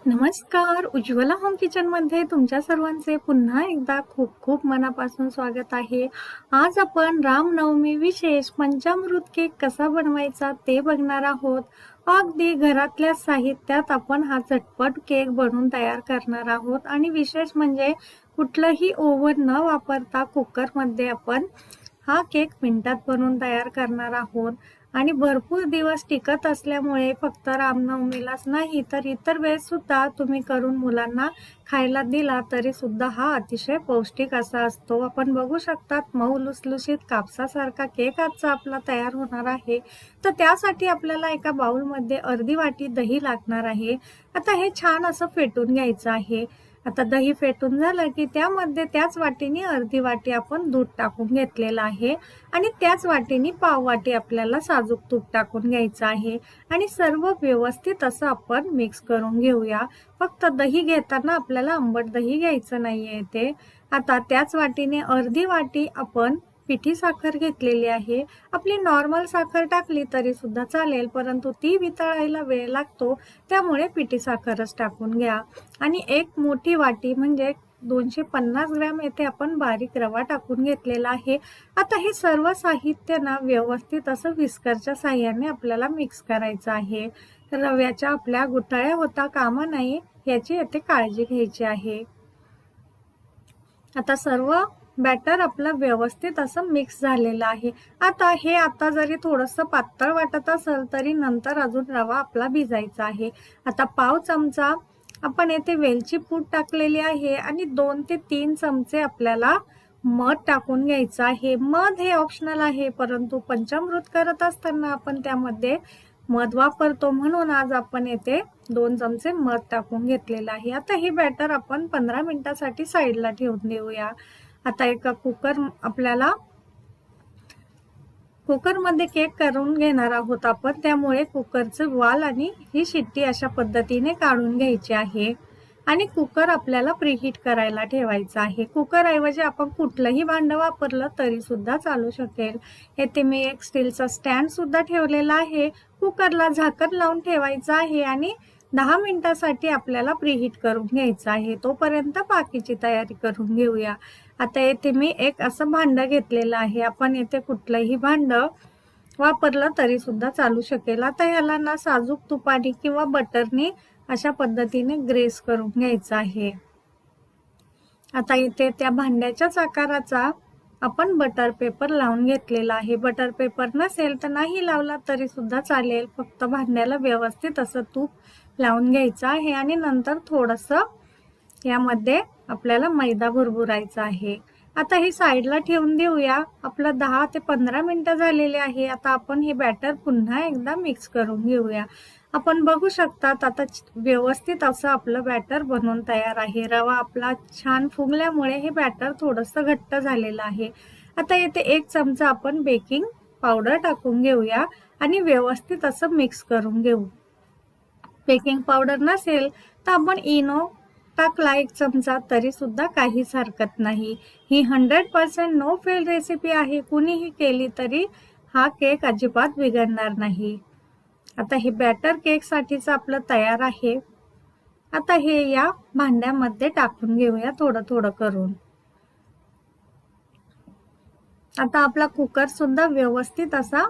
नमस्कार. उज्ज्वला होम किचनमध्ये तुमच्या सर्वांचे पुन्हा एकदा खूप खूप मनापासून स्वागत आहे. आज आपण रामनवमी विशेष पंचामृत केक कसा बनवायचा ते बघणार आहोत. अगदी घरातल्या साहित्यात आपण हा झटपट केक बनवून तयार करणार आहोत आणि विशेष म्हणजे कुठलंही ओव्हन न वापरता कुकरमध्ये आपण हा केक मिनिटात बनवून तयार करणार आहोत आणि भरपूर दिवस टिकत असल्यामुळे फक्त रामनवमीलाच नाही तर इतर वेळेस सुद्धा तुम्ही करून मुलांना खायला दिला तरी सुद्धा हा अतिशय पौष्टिक असा असतो. आपण बघू शकतात मऊ लुसलुशीत कापसासारखा केक आजचा आपला तयार होणार आहे. तर त्यासाठी आपल्याला एका बाउलमध्ये अर्धी वाटी दही लागणार आहे. आता हे छान असं फेटून घ्यायचं आहे. आता दही फेटून झालं की त्यामध्ये त्याच वाटीने अर्धी वाटी आपण दूध टाकून घेतलेलं आहे आणि त्याच वाटीने पाव वाटी आपल्याला साजूक तूप टाकून घ्यायचं आहे आणि सर्व व्यवस्थित असं आपण मिक्स करून घेऊया. फक्त दही घेताना आपल्याला आंबट दही घ्यायचं नाहीये ते. आता त्याच वाटीने अर्धी वाटी आपण पिठी साखर घेतलेली आहे. आपली नॉर्मल साखर टाकली तरी सुद्धा चालेल, परंतु ती वितळायला वेळ लागतो, त्यामुळे पिठी साखरच टाकून घ्या. आणि एक मोठी वाटी म्हणजे 250 ग्रॅम येथे आपण बारीक रवा टाकून घेतलेला आहे. आता हे सर्व साहित्य ना व्यवस्थित असं विस्करच्या साहाय्याने आपल्याला मिक्स करायचं आहे. रव्याच्या आपल्या गुठळ्या होता कामा नये याची येथे काळजी घ्यायची आहे. आता सर्व बॅटर आपलं व्यवस्थित असं मिक्स झालेलं आहे. आता जरी थोडंसं पातळ वाटत असेल तरी नंतर अजून रवा आपला भिजायचा आहे. आता पाव चमचा आपण येथे वेलची पूड टाकलेली आहे आणि 2 ते 3 चमचे आपल्याला मध टाकून घ्यायचं आहे. मध हे ऑप्शनल आहे, परंतु पंचामृत करत असताना आपण त्यामध्ये मध वापरतो म्हणून आज आपण येथे 2 चमचे मध टाकून घेतलेलं आहे. आता हे बॅटर आपण 15 मिनिटासाठी साईडला ठेवून देऊया. आता एका कुकरमध्ये केक करून घेणार आहोत आपण, त्यामुळे कुकरचं वाल आणि ही शिट्टी अशा पद्धतीने काढून घ्यायची आहे आणि कुकर आपल्याला प्रीहीट करायला ठेवायचं आहे. कुकर ऐवजी आपण कुठलंही भांडं वापरलं तरी सुद्धा चालू शकेल. येथे मी एक स्टीलचा स्टँड सुद्धा ठेवलेला आहे. कुकरला झाकण लावून ठेवायचं आहे आणि 10 मिनिटासाठी आपल्याला प्रीहीट करून घ्यायचं आहे. तोपर्यंत बाकीची तयारी करून घेऊया. आता येथे मी एक असं भांडं घेतलेलं आहे. आपण येथे कुठलंही भांडं वापरलं तरी सुद्धा चालू शकेल. आता ह्याला ना साजूक तुपाने किंवा बटरने अशा पद्धतीने ग्रेस करून घ्यायचं आहे. आता इथे त्या भांड्याच्याच आकाराचा आपण बटर पेपर लावून घेतलेला आहे. बटर पेपर नसेल तर नाही लावला तरी सुद्धा चालेल. फक्त भांड्याला व्यवस्थित असं तूप लावून घ्यायचं आहे आणि नंतर थोडंसं यामध्ये आपल्याला मैदा भुरभुरायचा आहे. आता हे साईडला ठेवून देऊया. आपलं 10 ते 15 मिनिटं झालेले आहे. आता आपण हे बॅटर पुन्हा एकदा मिक्स करून घेऊया. आपण बघू शकतात आता व्यवस्थित असं आपलं बॅटर बनवून तयार आहे. रवा आपला छान फुगल्यामुळे हे बॅटर थोडंसं घट्ट झालेलं आहे. आता येथे 1 चमचा आपण बेकिंग पावडर टाकून घेऊया आणि व्यवस्थित असं मिक्स करून घेऊ. बेकिंग पावडर नसेल तर आपण इनो टाकला 1 चमचा तरी सुद्धा काहीच हरकत नाही. ही 100% नो फेल रेसिपी आहे. कुणीही केली तरी हा केक अजिबात बिघडणार नाही. आता हे बॅटर केक साठीच आपलं तयार आहे. आता हे या भांड्यामध्ये टाकून घेऊया थोडं थोडं करून. आता आपला कुकर सुद्धा व्यवस्थित असा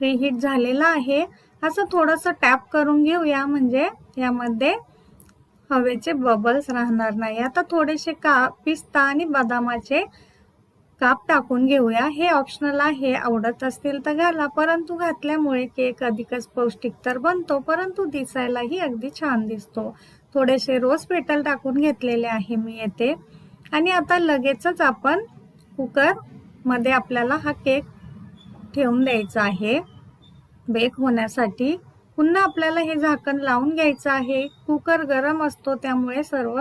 प्रीहीट झालेला आहे. असं थोडंसं टॅप करून घेऊया म्हणजे यामध्ये हवेचे बबल्स राहणार नाही. आता थोडेसे पिस्ता आणि बदामाचे काप टाकून घेऊया. हे ऑप्शनल आहे, आवडत असतील तर घाला, परंतु घातल्यामुळे केक अधिकच पौष्टिक तर बनतो, परंतु दिसायलाही अगदी छान दिसतो. थोडेसे रोज पेटल टाकून घेतलेले आहे मी येथे आणि आता लगेचच आपण कुकरमध्ये आपल्याला हा केक ठेवून द्यायचा आहे बेक होण्यासाठी. पुन्हा आपल्याला हे झाकण लावून घ्यायचं आहे. कुकर गरम असतो त्यामुळे सर्व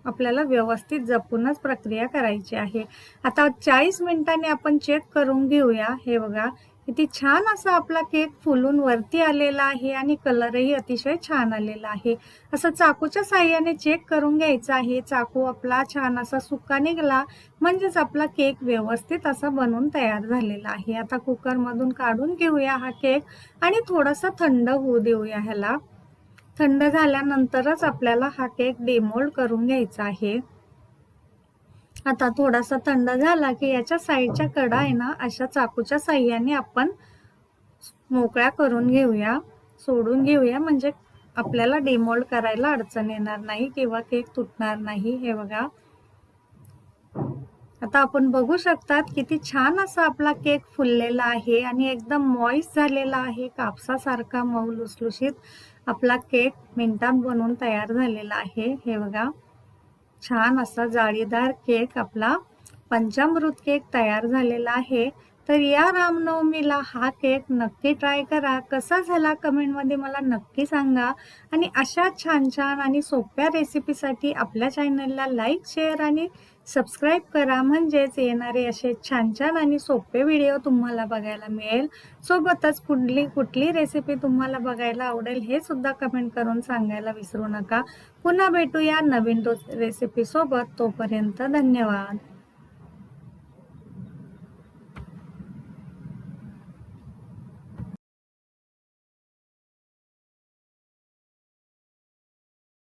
आपल्याला व्यवस्थित जपूनच प्रक्रिया करायची आहे. आता 40 मिनिटांनी आपण चेक करून घेऊया. हे बघा किती छान असा आपला केक फुलून वरती आलेला आहे आणि कलरही अतिशय छान आलेला आहे. असं चाकूच्या साहाय्याने चेक करून घ्यायचं आहे. चाकू आपला छान असा सुका निघाला म्हणजेच आपला केक व्यवस्थित असा बनवून तयार झालेला आहे. आता कुकरमधून काढून घेऊया हा केक आणि थोडासा थंड होऊ देऊया ह्याला. थंड झाल्यानंतरच आपल्याला हा केक डिमोल्ड करून घ्यायचा आहे. आता थोडासा थंड झाला की याच्या साईडच्या कडा आहे ना, अशा चाकूच्या साह्याने आपण मोकळ्या करून घेऊया, सोडून घेऊया, म्हणजे आपल्याला डिमोल्ड करायला अडचण येणार नाही किंवा केक तुटणार नाही. हे बघा, आता आपण बघू शकतात किती छान असा आपला केक फुललेला आहे आणि एकदम मॉइस्ट झालेला आहे. कापसासारखा मऊ लुसलुशीत आपला केक मिनिटात बनवून तयार झालेला आहे. हे बघा, छान असा जाळीदार केक आपला पंचामृत केक तयार झालेला आहे. तर या रामनवमीला हा केक नक्की ट्राय करा. कसा झाला कमेंटमध्ये मला नक्की सांगा. आणि अशा छान छान आणि सोप्या रेसिपीसाठी आपल्या चॅनलला लाईक, शेअर आणि सबस्क्राईब करा, म्हणजेच येणारे असे छान छान आणि सोपे व्हिडिओ तुम्हाला बघायला मिळेल. सोबतच कुठली रेसिपी तुम्हाला बघायला आवडेल हे सुद्धा कमेंट करून सांगायला विसरू नका. पुन्हा भेटूया नवीन रेसिपी सोबत. तोपर्यंत धन्यवाद.